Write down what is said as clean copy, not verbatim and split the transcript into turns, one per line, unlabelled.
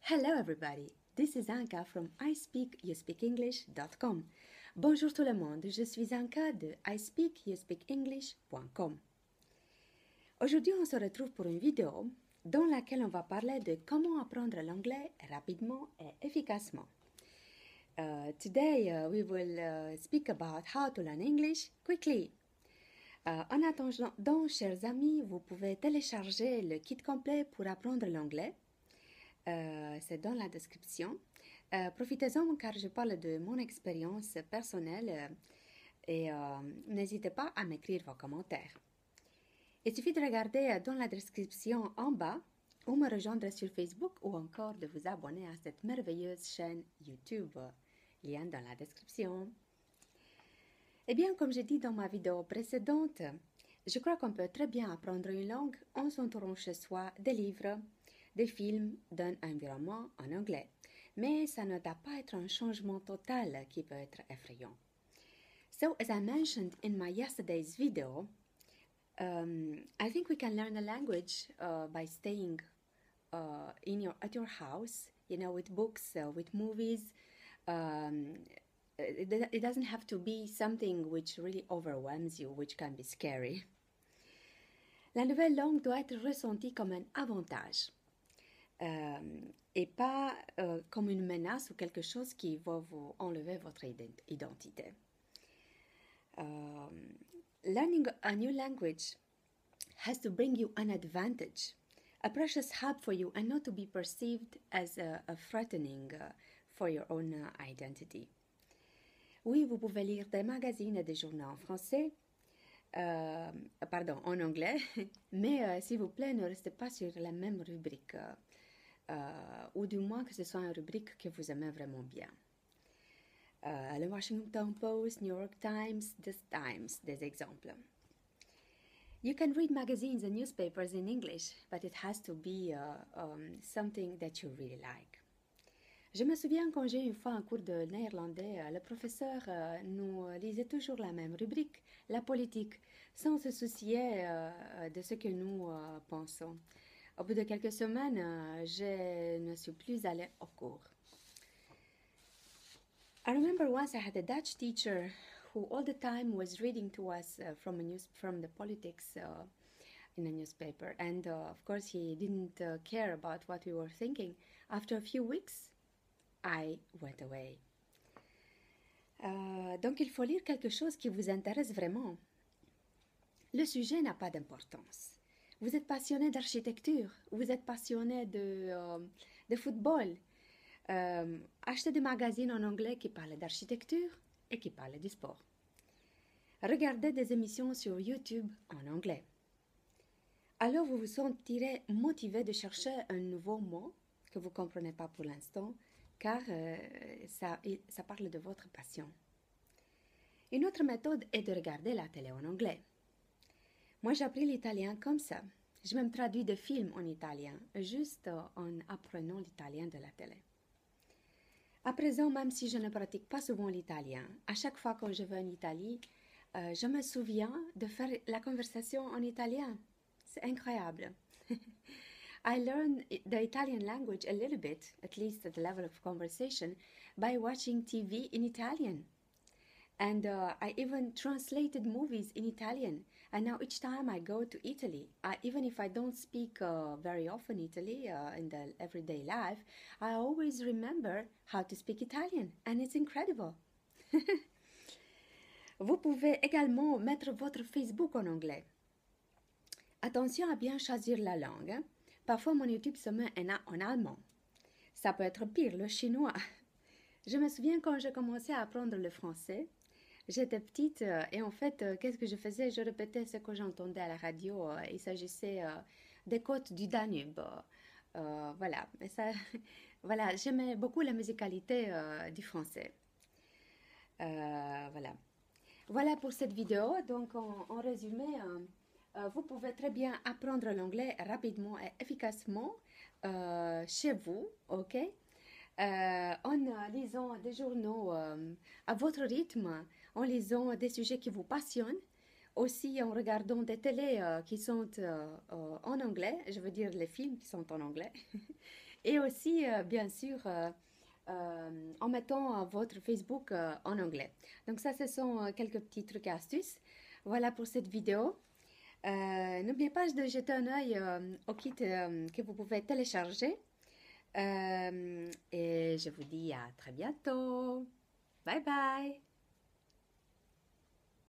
Hello everybody, this is Anka from ispeakyouSpeakEnglish.com. Bonjour tout le monde, je suis Anka de ispeakyouSpeakEnglish.com. Aujourd'hui, on se retrouve pour une vidéo dans laquelle on va parler de comment apprendre l'anglais rapidement et efficacement. Today, we will speak about how to learn English quickly. En attendant, chers amis, vous pouvez télécharger le kit complet pour apprendre l'anglais. C'est dans la description. Profitez-en car je parle de mon expérience personnelle et n'hésitez pas à m'écrire vos commentaires. Il suffit de regarder dans la description en bas ou me rejoindre sur Facebook ou encore de vous abonner à cette merveilleuse chaîne YouTube. Lien dans la description. Eh bien, comme j'ai dit dans ma vidéo précédente, je crois qu'on peut très bien apprendre une langue en s'entourant chez soi des livres, des films, d'un environnement en anglais. Mais ça ne doit pas être un changement total qui peut être effrayant. So, as I mentioned in my yesterday's video, I think we can learn a language by staying at your house, with books, with movies. It doesn't have to be something which really overwhelms you, which can be scary. La nouvelle langue doit être ressentie comme un avantage et pas comme une menace ou quelque chose qui va vous enlever votre identité. Learning a new language has to bring you an advantage, a precious help for you, and not to be perceived as a threatening for your own identity. Oui, vous pouvez lire des magazines et des journaux en français, en anglais, mais s'il vous plaît, ne restez pas sur la même rubrique, ou du moins que ce soit une rubrique que vous aimez vraiment bien. Le Washington Post, New York Times, The Times, des exemples. You can read magazines and newspapers in English, but it has to be something that you really like. Je me souviens quand j'ai une fois un cours de néerlandais, le professeur nous lisait toujours la même rubrique, la politique, sans se soucier de ce que nous pensons. Au bout de quelques semaines, je ne suis plus allée au cours. I remember once I had a Dutch teacher who all the time was reading to us from the politics in a newspaper, and of course he didn't care about what we were thinking. After a few weeks, I went away. Donc il faut lire quelque chose qui vous intéresse vraiment. Le sujet n'a pas d'importance. Vous êtes passionné d'architecture, vous êtes passionné de football. Achetez des magazines en anglais qui parlent d'architecture et qui parlent du sport. Regardez des émissions sur YouTube en anglais. Alors vous vous sentirez motivé de chercher un nouveau mot que vous ne comprenez pas pour l'instant, car ça parle de votre passion. Une autre méthode est de regarder la télé en anglais. Moi, j'ai appris l'italien comme ça. Je même traduis des films en italien, juste en apprenant l'italien de la télé. À présent, même si je ne pratique pas souvent l'italien, à chaque fois que je vais en Italie, je me souviens de faire la conversation en italien. C'est incroyable. I learned the Italian language a little bit, at least at the level of conversation, by watching TV in Italian. And I even translated movies in Italian. And now each time I go to Italy, even if I don't speak very often Italy in the everyday life, I always remember how to speak Italian. And it's incredible. Vous pouvez également mettre votre Facebook en anglais. Attention à bien choisir la langue. Hein? Parfois, mon YouTube se met en allemand. Ça peut être pire, le chinois. Je me souviens quand j'ai commencé à apprendre le français, j'étais petite et en fait, qu'est-ce que je faisais? Je répétais ce que j'entendais à la radio. Il s'agissait des côtes du Danube. Voilà. Et ça, voilà, j'aimais beaucoup la musicalité du français. Voilà. Voilà pour cette vidéo. Donc, en résumé, vous pouvez très bien apprendre l'anglais rapidement et efficacement chez vous, ok? En lisant des journaux à votre rythme, en lisant des sujets qui vous passionnent, aussi en regardant des télés qui sont en anglais, je veux dire les films qui sont en anglais, Et aussi, bien sûr, en mettant votre Facebook en anglais. Donc ça, ce sont quelques petits trucs et astuces. Voilà pour cette vidéo. N'oubliez pas de jeter un œil au kit que vous pouvez télécharger. Et je vous dis à très bientôt. Bye bye.